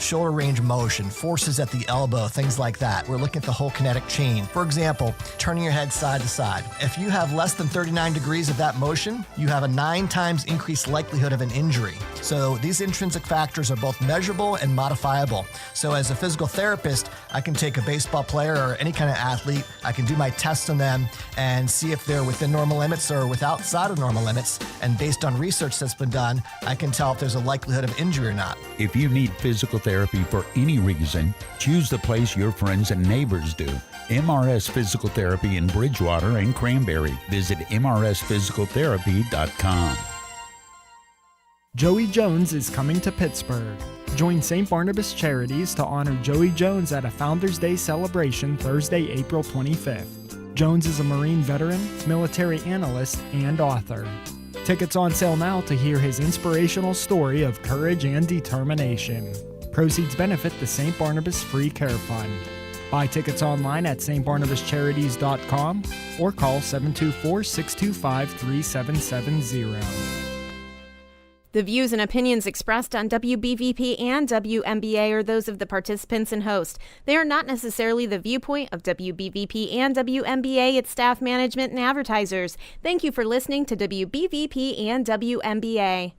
shoulder range of motion, forces at the elbow, things like that. We're looking at the whole kinetic chain. For example, turning your head side to side. If you have less than 39 degrees of that motion, you have a 9 times increased likelihood of an injury. So these intrinsic factors are both measurable and modifiable. So as a physical therapist, I can take a baseball player or any kind of athlete, I can do my tests on them and see if they're within normal limits or outside of normal limits. And based on research that's been done, I can tell if there's a likelihood of injury or not. If you need physical therapy for any reason, choose the place your friends and neighbors do. MRS Physical Therapy in Bridgewater and Cranberry. Visit mrsphysicaltherapy.com. Joey Jones is coming to Pittsburgh. Join St. Barnabas Charities to honor Joey Jones at a Founders Day celebration Thursday, April 25th. Jones is a Marine veteran, military analyst, and author. Tickets on sale now to hear his inspirational story of courage and determination. Proceeds benefit the St. Barnabas Free Care Fund. Buy tickets online at stbarnabascharities.com or call 724-625-3770. The views and opinions expressed on WBVP and WMBA are those of the participants and host. They are not necessarily the viewpoint of WBVP and WMBA, its staff, management, and advertisers. Thank you for listening to WBVP and WMBA.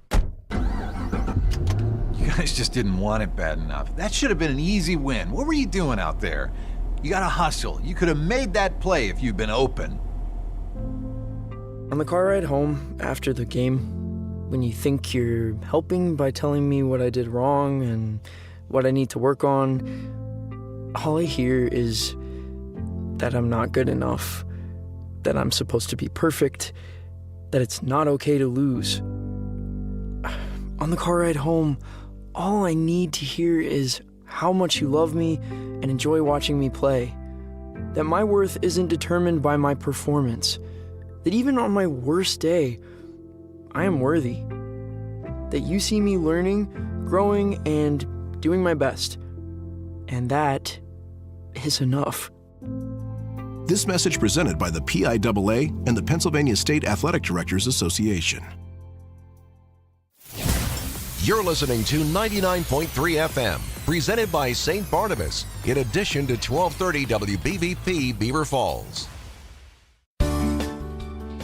You guys just didn't want it bad enough. That should have been an easy win. What were you doing out there? You gotta hustle. You could have made that play if you'd been open. On the car ride home after the game, when you think you're helping by telling me what I did wrong and what I need to work on, all I hear is that I'm not good enough, that I'm supposed to be perfect, that it's not okay to lose. On the car ride home, all I need to hear is how much you love me and enjoy watching me play, that my worth isn't determined by my performance, that even on my worst day, I am worthy, that you see me learning, growing, and doing my best. And that is enough. This message presented by the PIAA and the Pennsylvania State Athletic Directors Association. You're listening to 99.3 FM, presented by St. Barnabas, in addition to 1230 WBVP Beaver Falls.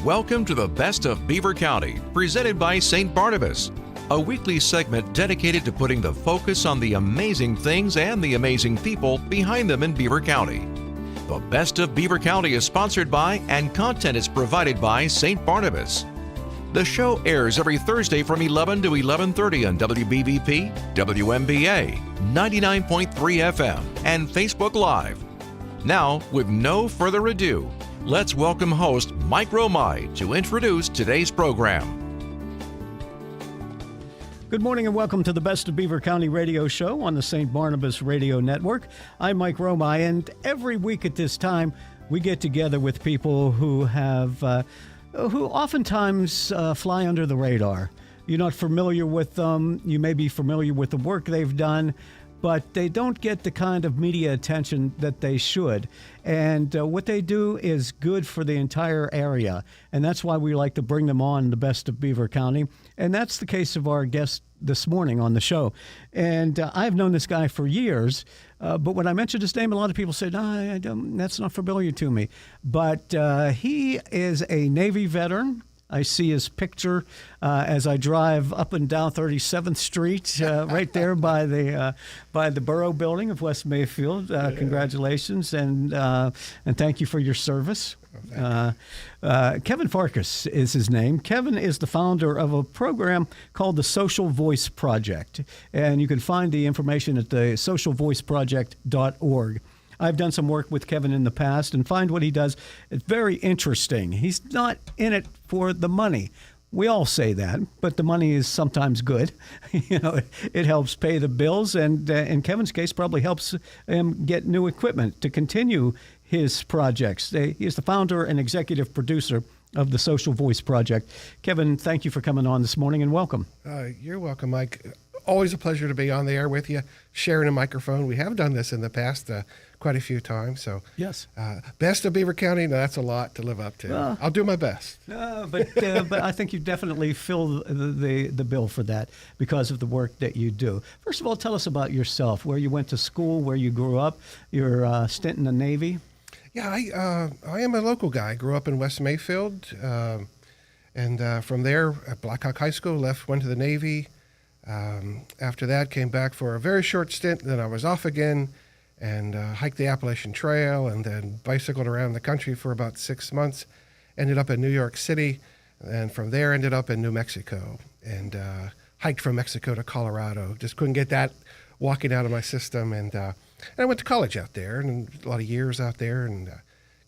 Welcome to the Best of Beaver County, presented by St. Barnabas, a weekly segment dedicated to putting the focus on the amazing things and the amazing people behind them in Beaver County. The Best of Beaver County is sponsored by and content is provided by St. Barnabas. The show airs every Thursday from 11 to 11:30 on WBVP, WMBA, 99.3 FM, and Facebook Live. Now, with no further ado, let's welcome host Mike Romai to introduce today's program. Good morning and welcome to the Best of Beaver County radio show on the St. Barnabas Radio Network. I'm Mike Romai, and every week at this time, we get together with people who oftentimes fly under the radar. You're not familiar with them. You may be familiar with the work they've done, but they don't get the kind of media attention that they should. And what they do is good for the entire area. And that's why we like to bring them on the Best of Beaver County. And that's the case of our guest this morning on the show. And I've known this guy for years. But when I mentioned his name, a lot of people said, no, I don't, that's not familiar to me. But he is a Navy veteran. I see his picture as I drive up and down 37th Street, right there by the Borough Building of West Mayfield. Congratulations and thank you for your service. Kevin Farkas is his name. Kevin is the founder of a program called the Social Voice Project, and you can find the information at the socialvoiceproject.org. I've done some work with Kevin in the past and find what he does it's very interesting. He's not in it for the money. We all say that, but the money is sometimes good. It helps pay the bills, and in Kevin's case, probably helps him get new equipment to continue his projects. He is the founder and executive producer of the Social Voice Project. Kevin, thank you for coming on this morning, and welcome. You're welcome, Mike. always a pleasure to be on the air with you, sharing a microphone. We have done this in the past quite a few times. So Yes. Best of Beaver County, no, that's a lot to live up to. I'll do my best. But I think you definitely fill the bill for that because of the work that you do. First of all, tell us about yourself, where you went to school, where you grew up, your stint in the Navy. Yeah, I am a local guy. I grew up in West Mayfield, and from there at Blackhawk High School, went to the Navy. After that, came back for a very short stint. Then I was off again and hiked the Appalachian Trail and then bicycled around the country for about 6 months. Ended up in New York City, and from there ended up in New Mexico and hiked from Mexico to Colorado. Just couldn't get that walking out of my system. And I went to college out there and a lot of years out there and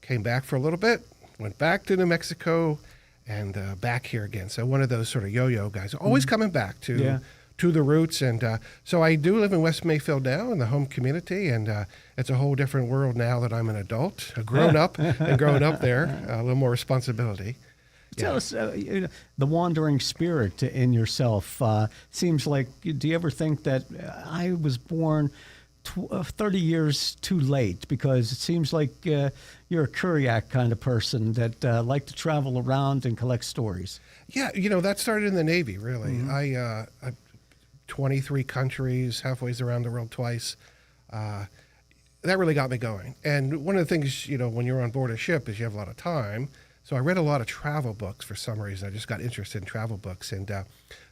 came back for a little bit, went back to New Mexico and back here again. So one of those sort of yo-yo guys, always coming back to the roots. And so I do live in West Mayfield now in the home community, and it's a whole different world now that I'm an adult, a grown up, and growing up there, a little more responsibility. Tell us, the wandering spirit in yourself. Seems like, do you ever think that I was born 30 years too late? Because it seems like you're a Kuriak kind of person that like to travel around and collect stories. Yeah, that started in the Navy, really. I 23 countries, halfway around the world twice. That really got me going. And one of the things, when you're on board a ship is you have a lot of time. So I read a lot of travel books for some reason. I just got interested in travel books. And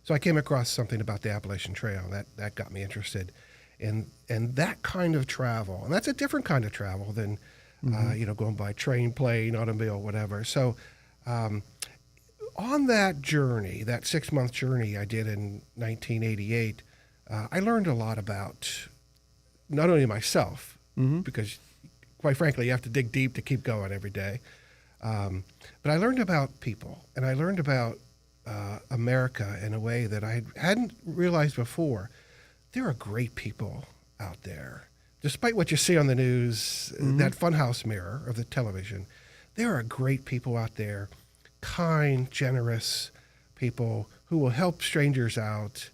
so I came across something about the Appalachian Trail. That got me interested in that kind of travel. And that's a different kind of travel than, going by train, plane, automobile, whatever. So on that journey, that 6-month journey I did in 1988, I learned a lot about not only myself, because quite frankly, you have to dig deep to keep going every day. But I learned about people, and I learned about America in a way that I hadn't realized before. There are great people out there. Despite what you see on the news, that funhouse mirror of the television, there are great people out there, kind, generous people who will help strangers out.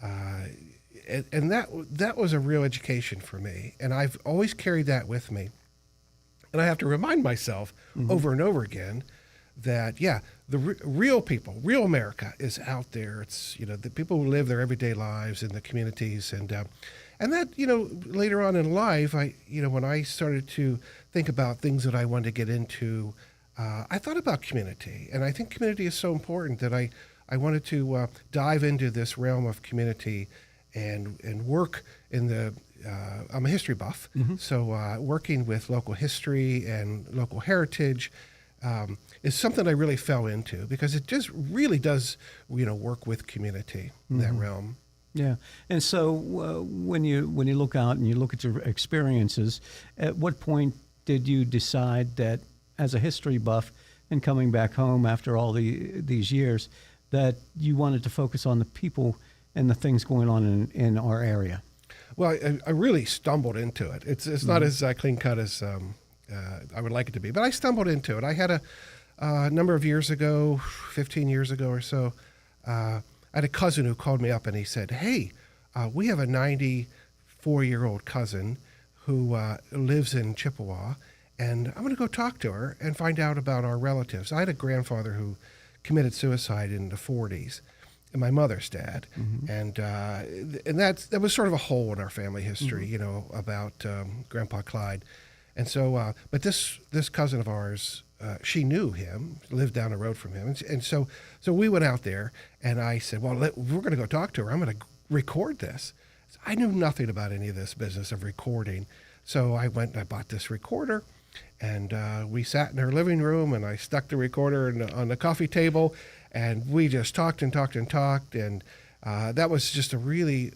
And that was a real education for me. And I've always carried that with me. And I have to remind myself over and over again that, the real people, real America is out there. It's, the people who live their everyday lives in the communities. And that, later on in life, when I started to think about things that I wanted to get into, I thought about community. And I think community is so important that I wanted to dive into this realm of community and work in the I'm a history buff, so working with local history and local heritage is something I really fell into because it just really does, work with community in that realm. Yeah, and so when you look out and you look at your experiences, at what point did you decide that as a history buff and coming back home after all these years, that you wanted to focus on the people and the things going on in our area? Well, I really stumbled into it. It's not as clean cut as I would like it to be, but I stumbled into it. I had a number of years ago, 15 years ago or so, I had a cousin who called me up and he said, "Hey, we have a 94-year-old cousin who lives in Chippewa, and I'm going to go talk to her and find out about our relatives." I had a grandfather who committed suicide in the 40s. And my mother's dad, and that was sort of a hole in our family history, about Grandpa Clyde, and so. But this cousin of ours, she knew him, lived down the road from him, and so we went out there, and I said, "Well, we're going to go talk to her. I'm going to record this." I knew nothing about any of this business of recording, so I went and I bought this recorder. And we sat in her living room, and I stuck the recorder on the coffee table, and we just talked and talked and talked, and that was just a really,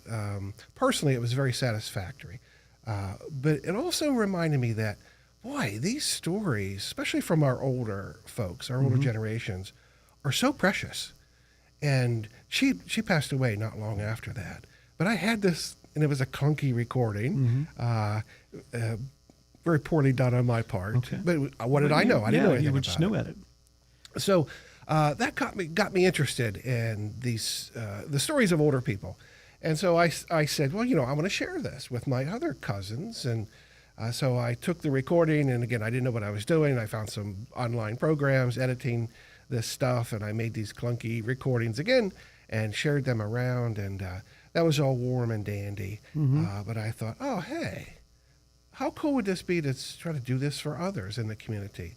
personally, it was very satisfactory. But it also reminded me that, boy, these stories, especially from our older folks, our older generations, are so precious. And she passed away not long after that. But I had this, and it was a clunky recording, very poorly done on my part. Okay. But what did I know? I didn't know anything you were about just new at it. So that got me interested in these the stories of older people, And so I said, well, I want to share this with my other cousins. And so I took the recording, and again, I didn't know what I was doing. I found some online programs editing this stuff, and I made these clunky recordings again and shared them around, and that was all warm and dandy. But I thought, oh, hey, how cool would this be to try to do this for others in the community?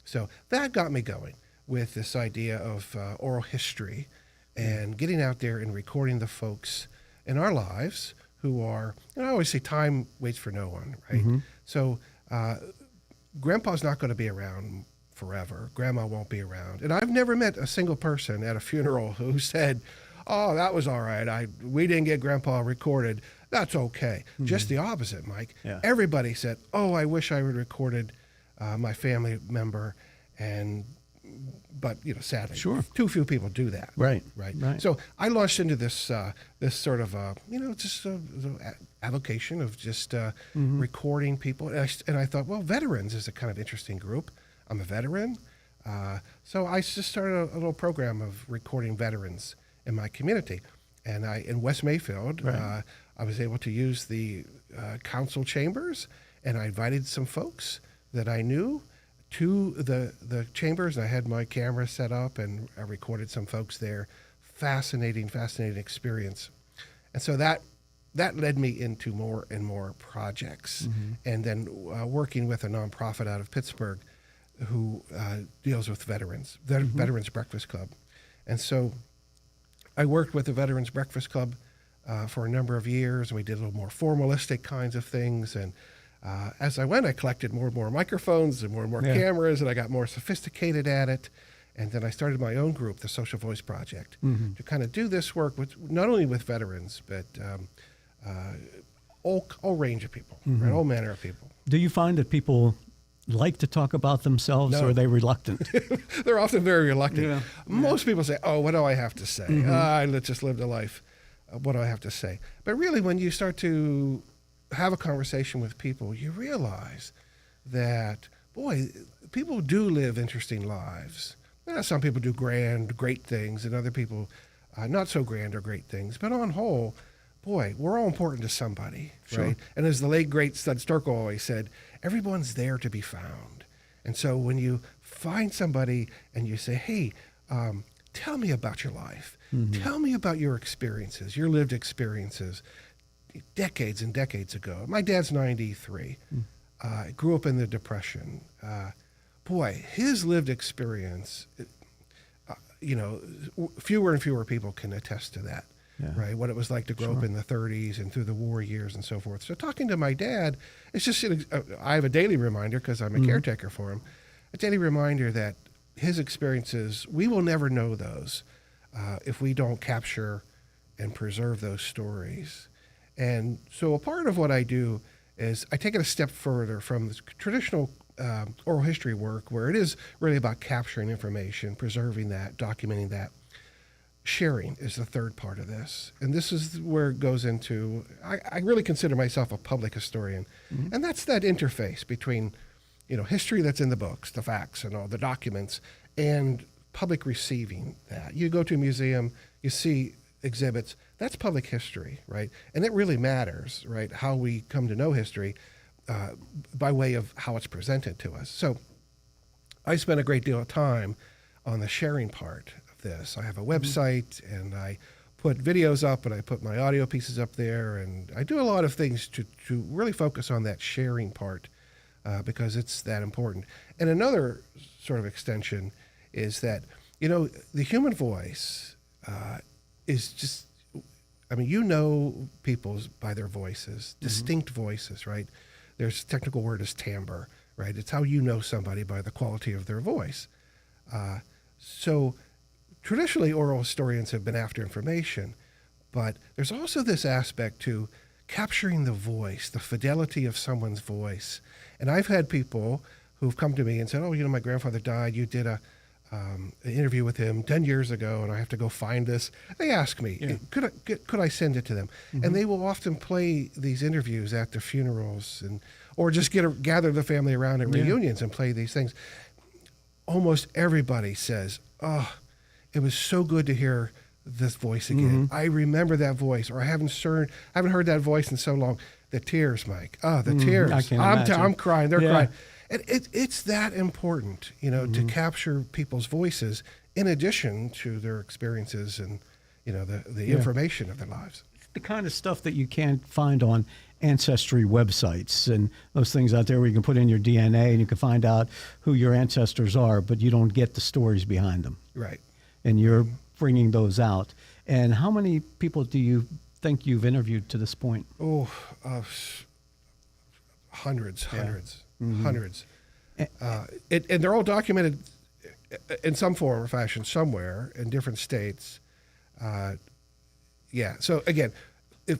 So that got me going with this idea of oral history and getting out there and recording the folks in our lives who are, I always say time waits for no one, right? So Grandpa's not going to be around forever. Grandma won't be around. And I've never met a single person at a funeral who said, oh, that was all right. We didn't get Grandpa recorded. That's okay. Just the opposite, Mike. Yeah. Everybody said, oh, I wish I would recorded my family member, but sadly, too few people do that. Right. So I launched into this this sort of just avocation of just recording people, and I thought, well, veterans is a kind of interesting group. I'm a veteran, so I just started a little program of recording veterans in my community, and in West Mayfield, I was able to use the council chambers, and I invited some folks that I knew to the chambers. I had my camera set up, and I recorded some folks there. Fascinating experience. And so that led me into more and more projects. And then working with a nonprofit out of Pittsburgh who deals with veterans, the Veterans Breakfast Club. And so I worked with the Veterans Breakfast Club for a number of years, and we did a little more formalistic kinds of things. And as I went, I collected more and more microphones and more cameras, and I got more sophisticated at it. And then I started my own group, the Social Voice Project, to kind of do this work with not only with veterans, but all range of people, right? All manner of people. Do you find that people like to talk about themselves, or are they reluctant? They're often very reluctant. Most people say, oh, what do I have to say? I just lived a life. What do I have to say? But really, when you start to have a conversation with people, you realize that, boy, people do live interesting lives. Some people do great things, and other people not so grand or great things. But on whole, boy, we're all important to somebody, right? And as the late, great Stud Storkel always said, everyone's there to be found. And so when you find somebody and you say, hey, tell me about your life. Tell me about your experiences, your lived experiences, decades and decades ago. My dad's 93. Grew up in the Depression. Boy, his lived experience, fewer and fewer people can attest to that, right? What it was like to grow up in the 30s and through the war years and so forth. So talking to my dad, it's just, I have a daily reminder because I'm a caretaker for him, a daily reminder that his experiences, we will never know those if we don't capture and preserve those stories. And so a part of what I do is I take it a step further from the traditional oral history work, where it is really about capturing information, preserving that, documenting that. Sharing is the third part of this. And this is where it goes into, I really consider myself a public historian. And that's that interface between, history that's in the books, the facts and all the documents, and public receiving that. You go to a museum, you see exhibits, that's public history, right? And it really matters, right? How we come to know history by way of how it's presented to us. So I spend a great deal of time on the sharing part of this. I have a website, and I put videos up, and I put my audio pieces up there, and I do a lot of things to really focus on that sharing part because it's that important. And another sort of extension is that, the human voice is just, people by their voices, distinct voices, right? There's a technical word is timbre, right? It's how you know somebody by the quality of their voice. So traditionally, oral historians have been after information, but there's also this aspect to capturing the voice, the fidelity of someone's voice. And I've had people who've come to me and said, oh, my grandfather died. You did an interview with him 10 years ago, and I have to go find this. They ask me, could I send it to them? And they will often play these interviews at the funerals, or just gather the family around at reunions and play these things. Almost everybody says, oh, it was so good to hear this voice again. I remember that voice, or I haven't heard that voice in so long. The tears, Mike. Oh, the tears. I can imagine. I'm crying. They're crying. And it's that important, to capture people's voices in addition to their experiences and, the information of their lives. The kind of stuff that you can't find on ancestry websites and those things out there where you can put in your DNA and you can find out who your ancestors are, but you don't get the stories behind them. Right. And you're bringing those out. And how many people do you think you've interviewed to this point? Oh, hundreds. And they're all documented in some form or fashion somewhere in different states. So again, if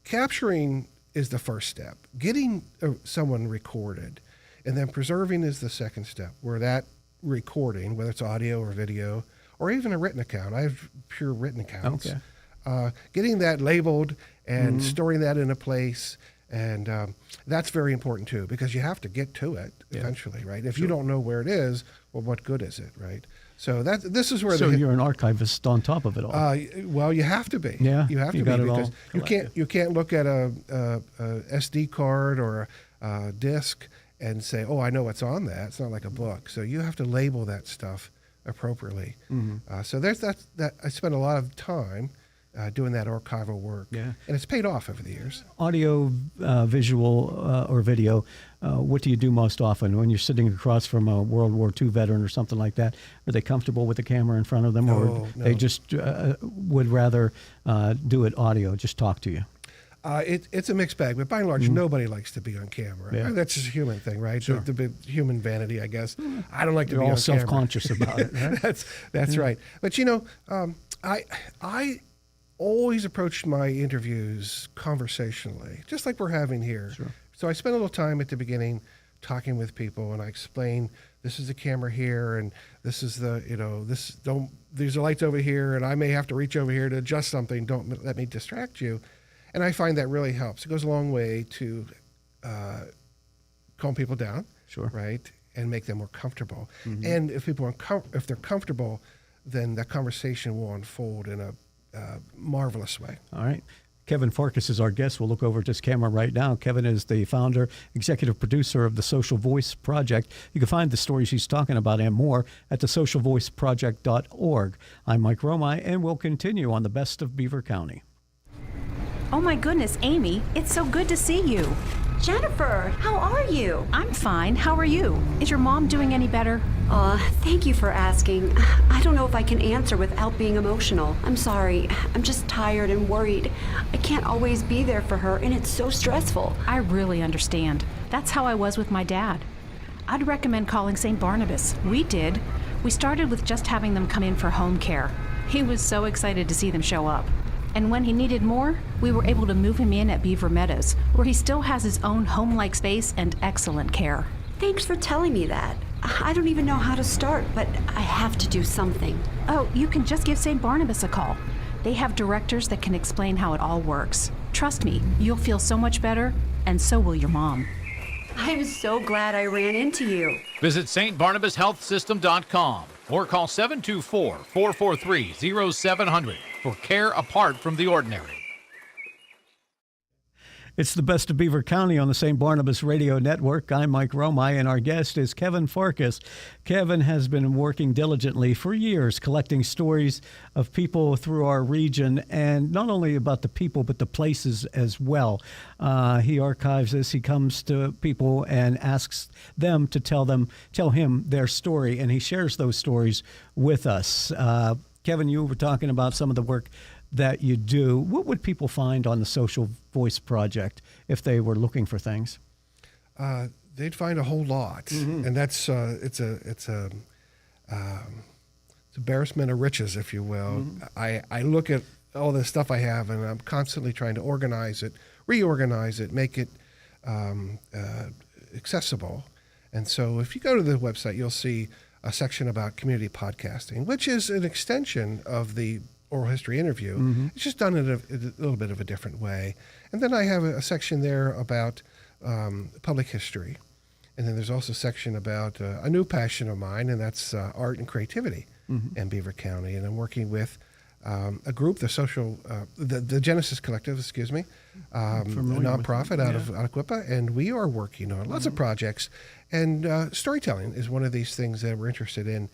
capturing is the first step, getting someone recorded and then preserving is the second step, where that recording, whether it's audio or video or even a written account, I have pure written accounts, getting that labeled and storing that in a place. And that's very important too, because you have to get to it eventually, right? If you don't know where it is, well, what good is it, right? So this is where. So you're an archivist on top of it all. Well, you have to be. Yeah, you have to be, because you can't look at a SD card or a disc and say, oh, I know what's on that. It's not like a book. So you have to label that stuff appropriately. So there's that. I spent a lot of time doing that archival work. And it's paid off over the years. Audio, visual, or video, what do you do most often when you're sitting across from a World War II veteran or something like that? Are they comfortable with the camera in front of them, or they just would rather do it audio, just talk to you? It's a mixed bag, but by and large, nobody likes to be on camera. That's just a human thing, right? Sure. The human vanity, I guess. I don't like to be all on camera. self-conscious about it, right? That's right. But I always approached my interviews conversationally, just like we're having here. Sure. So I spent a little time at the beginning talking with people, and I explained, this is the camera here, and this is these are lights over here, and I may have to reach over here to adjust something. Don't let me distract you. And I find that really helps. It goes a long way to calm people down, right, and make them more comfortable. And if people if they're comfortable, then that conversation will unfold in a marvelous way. All right. Kevin Farkas is our guest. We'll look over at this camera right now. Kevin is the founder, executive producer of the Social Voice Project. You can find the stories he's talking about and more at thesocialvoiceproject.org. I'm Mike Romai, and we'll continue on the Best of Beaver County. Oh my goodness, Amy, it's so good to see you. Jennifer, how are you? I'm fine. How are you? Is your mom doing any better? Thank you for asking. I don't know if I can answer without being emotional. I'm sorry. I'm just tired and worried. I can't always be there for her, and it's so stressful. I really understand. That's how I was with my dad. I'd recommend calling St. Barnabas. We did. We started with just having them come in for home care. He was so excited to see them show up. And when he needed more, we were able to move him in at Beaver Meadows, where he still has his own home-like space and excellent care. Thanks for telling me that. I don't even know how to start, but I have to do something. Oh, you can just give St. Barnabas a call. They have directors that can explain how it all works. Trust me, you'll feel so much better, and so will your mom. I'm so glad I ran into you. Visit stbarnabashealthsystem.com or call 724-443-0700 for care apart from the ordinary. It's the Best of Beaver County on the St. Barnabas Radio Network. I'm Mike Romai, and our guest is Kevin Farkas. Kevin has been working diligently for years, collecting stories of people through our region, and not only about the people, but the places as well. He archives this. He comes to people and asks them to tell him their story, and he shares those stories with us. Kevin, you were talking about some of the work that you do. What would people find on the Social Voice Project if they were looking for things? They'd find a whole lot, and that's it's a embarrassment of riches, if you will. I look at all the stuff I have, and I'm constantly trying to organize it, reorganize it, make it accessible. And so, if you go to the website, you'll see a section about community podcasting, which is an extension of the oral history interview. It's just done in a little bit of a different way. And then I have a section there about public history. And then there's also a section about a new passion of mine, and that's art and creativity in Beaver County. And I'm working with a group, the Genesis Collective, excuse me, a nonprofit out of Aquippa, and we are working on lots of projects. And storytelling is one of these things that we're interested in.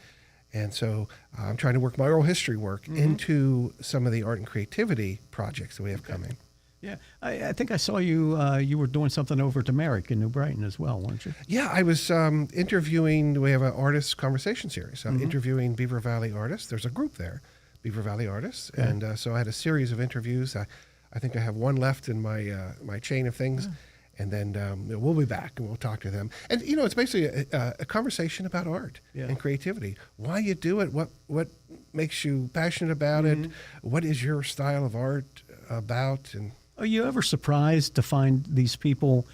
And so I'm trying to work my oral history work into some of the art and creativity projects that we have coming. Yeah, I think I saw you. You were doing something over at Merrick in New Brighton as well, weren't you? Yeah, I was interviewing. We have an artist conversation series. I'm interviewing Beaver Valley artists. There's a group there, Beaver Valley artists, and so I had a series of interviews. I think I have one left in my my chain of things. And then we'll be back and we'll talk to them. And, it's basically a conversation about art and creativity. Why you do it, what makes you passionate about it, what is your style of art about. And are you ever surprised to find these people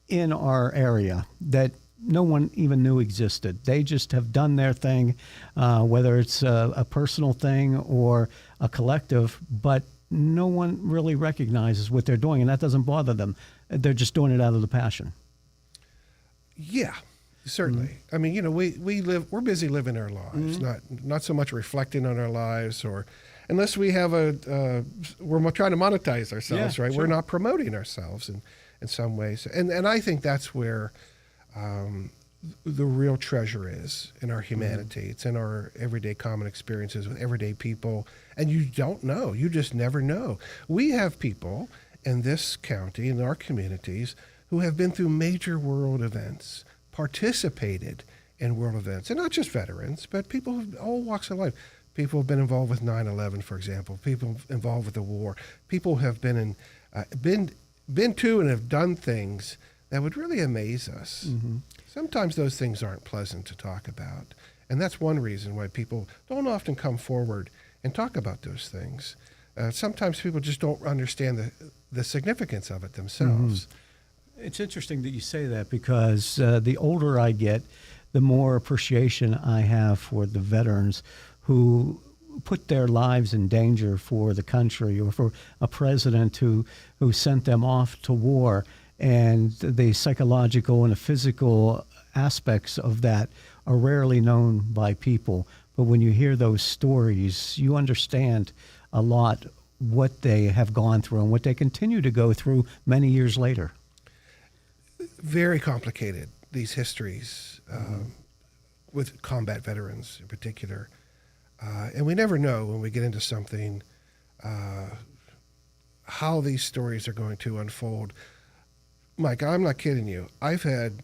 in our area that no one even knew existed? They just have done their thing, whether it's a personal thing or a collective, but no one really recognizes what they're doing, and that doesn't bother them. They're just doing it out of the passion. Yeah, certainly. I mean, we're busy living our lives, not so much reflecting on our lives, or unless we have we're trying to monetize ourselves, right? Sure. We're not promoting ourselves in some ways. And I think that's where the real treasure is in our humanity. It's in our everyday common experiences with everyday people. And you don't know. You just never know. We have people in this county, in our communities, who have been through major world events, participated in world events. And not just veterans, but people of all walks of life. People have been involved with 9/11, for example. People involved with the war. People have been to and have done things that would really amaze us. Sometimes those things aren't pleasant to talk about. And that's one reason why people don't often come forward and talk about those things. Sometimes people just don't understand the significance of it themselves. It's interesting that you say that, because the older I get, the more appreciation I have for the veterans who put their lives in danger for the country, or for a president who sent them off to war. And the psychological and the physical aspects of that are rarely known by people. But when you hear those stories, you understand a lot what they have gone through and what they continue to go through many years later. Very complicated, these histories, with combat veterans in particular. And we never know when we get into something how these stories are going to unfold. Mike, I'm not kidding you. I've had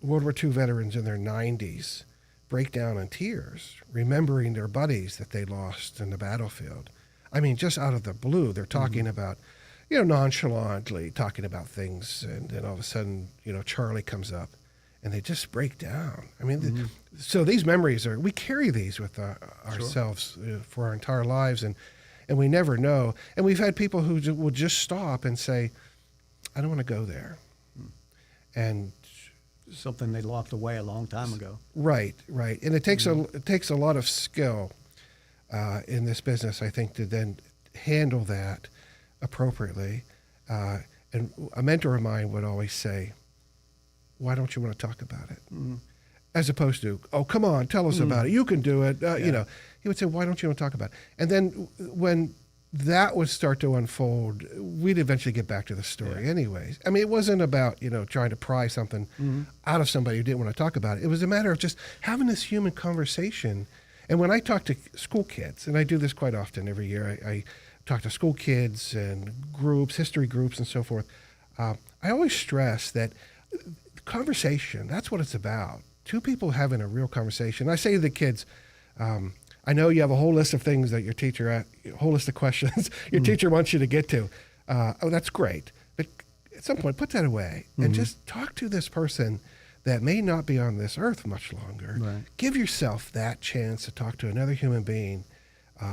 World War II veterans in their 90s break down in tears, remembering their buddies that they lost in the battlefield. I mean, just out of the blue, they're talking about, nonchalantly talking about things, and then all of a sudden, Charlie comes up, and they just break down. I mean, so these memories we carry these with ourselves for our entire lives, and we never know. And we've had people who will just stop and say, I don't want to go there. And something they locked away a long time ago. Right. And it takes a lot of skill in this business, I think, to then handle that appropriately. And a mentor of mine would always say, why don't you want to talk about it? As opposed to, oh, come on, tell us about it. You can do it. He would say, why don't you want to talk about it? And then when that would start to unfold, we'd eventually get back to the story anyways. I mean, it wasn't about, trying to pry something out of somebody who didn't want to talk about it. It was a matter of just having this human conversation. And when I talk to school kids, and I do this quite often every year, I talk to school kids and groups, history groups and so forth, I always stress that conversation, that's what it's about. Two people having a real conversation. I say to the kids, I know you have a whole list of things that your teacher, a whole list of questions your teacher wants you to get to. Oh, that's great. But at some point, put that away and just talk to this person that may not be on this earth much longer. Right. Give yourself that chance to talk to another human being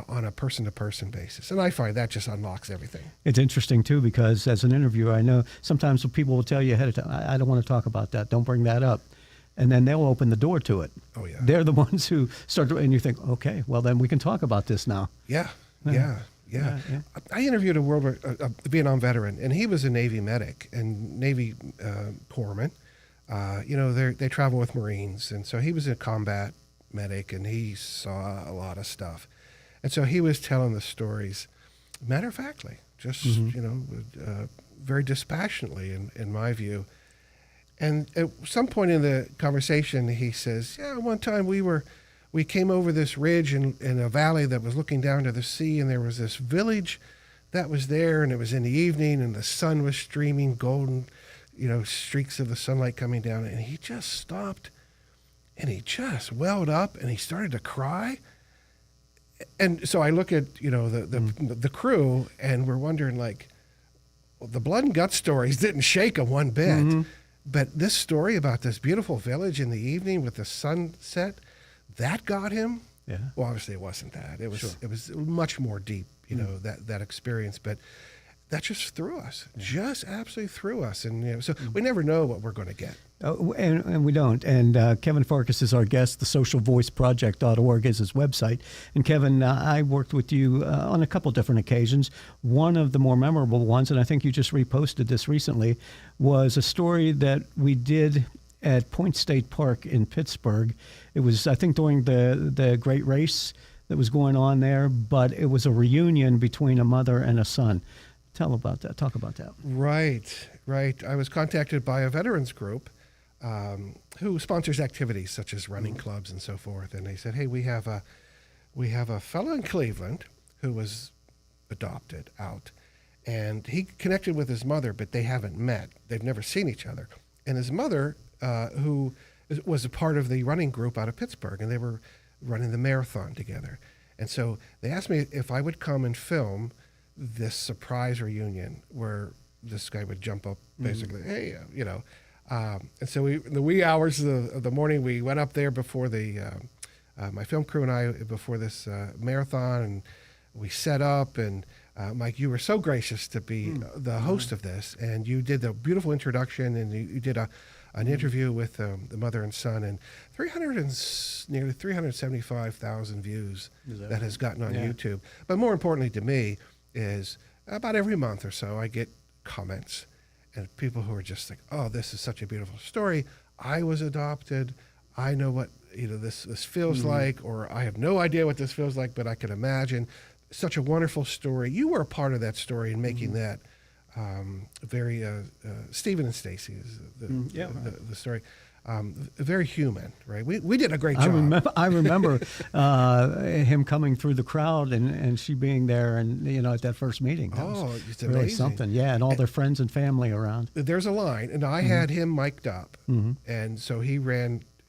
on a person-to-person basis. And I find that just unlocks everything. It's interesting, too, because as an interviewer, I know sometimes people will tell you ahead of time, I don't want to talk about that. Don't bring that up. And then they'll open the door to it. Oh, yeah. They're the ones who start to, and you think, okay, well, then we can talk about this now. Yeah. I interviewed a Vietnam veteran, and he was a Navy medic and Navy corpsman. They travel with Marines, and so he was a combat medic, and he saw a lot of stuff. And so he was telling the stories matter-of-factly, just, very dispassionately in my view. And at some point in the conversation, he says, one time we came over this ridge in a valley that was looking down to the sea, and there was this village that was there, and it was in the evening, and the sun was streaming golden, streaks of the sunlight coming down, and he just stopped, and he just welled up, and he started to cry. And so I look at, the crew, and we're wondering, like, well, the blood and guts stories didn't shake him one bit. But this story about this beautiful village in the evening with the sunset, that got him. Yeah. Well, obviously it wasn't that. It was Sure. it was much more deep, that experience. But that just threw us, just absolutely threw us. And so we never know what we're going to get. And we don't. And Kevin Farkas is our guest. The socialvoiceproject.org is his website. And Kevin, I worked with you on a couple different occasions. One of the more memorable ones, and I think you just reposted this recently, was a story that we did at Point State Park in Pittsburgh. It was, I think, during the great race that was going on there, but it was a reunion between a mother and a son. Tell about that. Talk about that. Right. I was contacted by a veterans group who sponsors activities such as running clubs and so forth. And they said, hey, we have a fellow in Cleveland who was adopted out. And he connected with his mother, but they haven't met. They've never seen each other. And his mother, who was a part of the running group out of Pittsburgh, and they were running the marathon together. And so they asked me if I would come and film this surprise reunion where this guy would jump up, basically, hey, and so in the wee hours of the morning, we went up there before my film crew and I, before this marathon, and we set up, and Mike, you were so gracious to be the host of this, and you did the beautiful introduction, and you did an interview with the mother and son, and nearly 375,000 views that has gotten on YouTube. But more importantly to me is about every month or so, I get comments and people who are just like, oh, this is such a beautiful story. I was adopted. I know what this feels like, or I have no idea what this feels like, but I can imagine. Such a wonderful story. You were a part of that story in making that very Stephen and Stacy is the story. Very human, right? We did a great job. I remember him coming through the crowd and she being there, and at that first meeting. That was it's really amazing. something. Yeah, and all their friends and family around. There's a line, and I had him mic'd up, and so he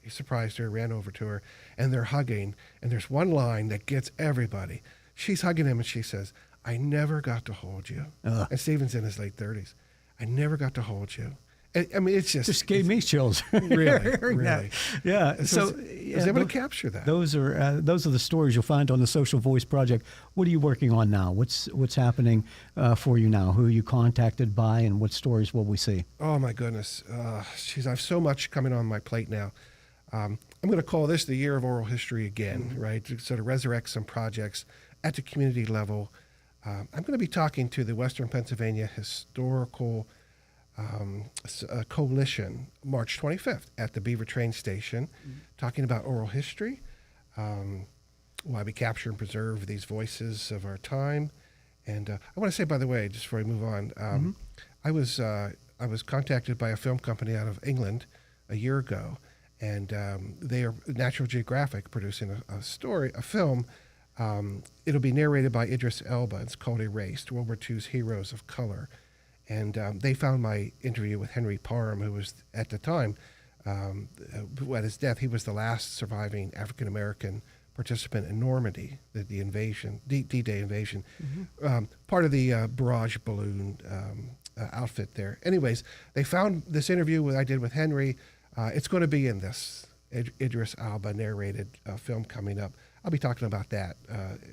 surprised her, ran over to her, and they're hugging. And there's one line that gets everybody. She's hugging him, and she says, "I never got to hold you." And Stephen's in his late 30s. "I never got to hold you." I mean, it's just gave me chills. Really. Yeah. So I was able to capture that. Those are the stories you'll find on the Social Voice Project. What are you working on now? What's happening for you now? Who are you contacted by, and what stories will we see? Oh my goodness, I have so much coming on my plate now. I'm going to call this the year of oral history again, right? To sort of resurrect some projects at the community level. I'm going to be talking to the Western Pennsylvania Historical Coalition March 25th at the Beaver train station, talking about oral history, why we capture and preserve these voices of our time. And I want to say, by the way, just before we move on, I was contacted by a film company out of England a year ago, and they are National Geographic producing a film. It'll be narrated by Idris Elba. It's called Erased, World War II's Heroes of Color. And they found my interview with Henry Parham, who was, at the time, at his death, he was the last surviving African-American participant in Normandy, the invasion, D-Day invasion, part of the barrage balloon outfit there. Anyways, they found this interview I did with Henry. It's going to be in this Idris Elba narrated film coming up. I'll be talking about that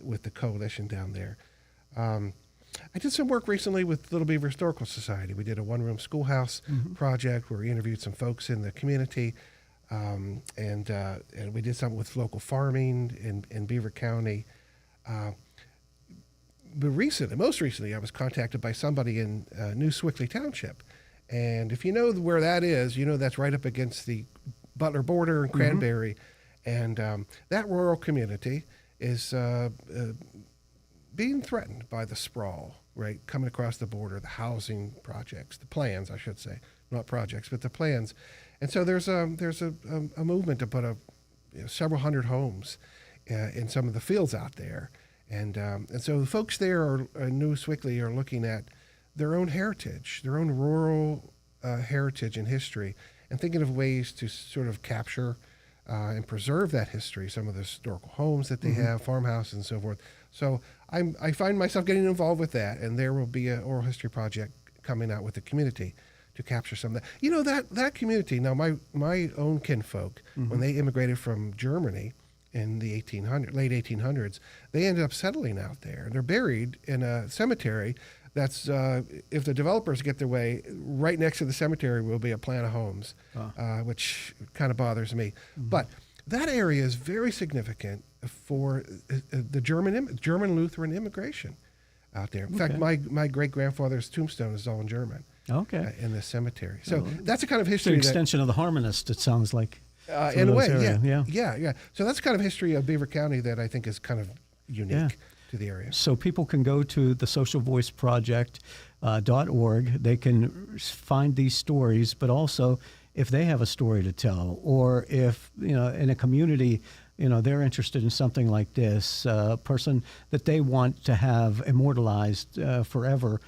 with the coalition down there. I did some work recently with Little Beaver Historical Society. We did a one-room schoolhouse project where we interviewed some folks in the community, and we did something with local farming in Beaver County. But most recently, I was contacted by somebody in New Swickley Township. And if you know where that is, that's right up against the Butler border and Cranberry. And that rural community is being threatened by the sprawl, right, coming across the border, the housing projects, the plans, I should say, not projects, but the plans. And so there's a movement to put several hundred homes in some of the fields out there. And so the folks there in New Swickley are looking at their own heritage, their own rural heritage and history, and thinking of ways to sort of capture and preserve that history, some of the historical homes that they have, farmhouses and so forth. So I find myself getting involved with that, and there will be an oral history project coming out with the community to capture some of that. You know, that community, now my own kinfolk, when they immigrated from Germany in the late 1800s, they ended up settling out there. They're buried in a cemetery that's, if the developers get their way, right next to the cemetery will be a plant of homes, which kind of bothers me. But that area is very significant for the German Lutheran immigration out there. In fact, my great-grandfather's tombstone is all in German. Okay. In the cemetery. So that's a kind of It's history. an extension of the Harmonist, it sounds like. In a way, yeah. So that's kind of history of Beaver County that I think is kind of unique to the area. So people can go to the socialvoiceproject.org. They can find these stories, but also if they have a story to tell, or if, in a community, they're interested in something like this, a person that they want to have immortalized forever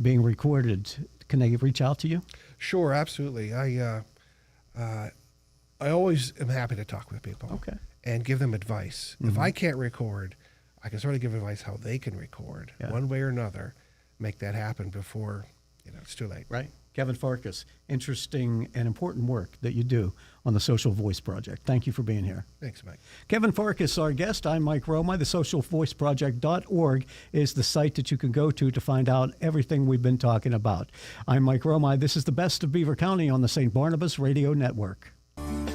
being recorded, can they reach out to you? Sure, absolutely. I always am happy to talk with people and give them advice. If I can't record, I can sort of give advice how they can record one way or another, make that happen before it's too late. Right. Kevin Farkas, interesting and important work that you do on the Social Voice Project. Thank you for being here. Thanks, Mike. Kevin Farkas, our guest. I'm Mike Roma. The socialvoiceproject.org is the site that you can go to find out everything we've been talking about. I'm Mike Roma. This is the Best of Beaver County on the St. Barnabas Radio Network.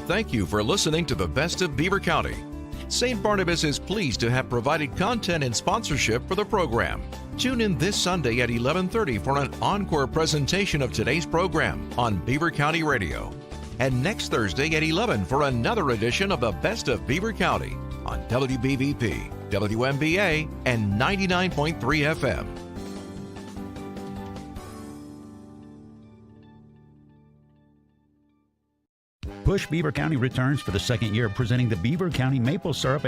Thank you for listening to the Best of Beaver County. St. Barnabas is pleased to have provided content and sponsorship for the program. Tune in this Sunday at 11:30 for an encore presentation of today's program on Beaver County Radio. And next Thursday at 11 for another edition of the Best of Beaver County on WBVP, WMBA, and 99.3 FM. Push Beaver County returns for the second year, presenting the Beaver County Maple Syrup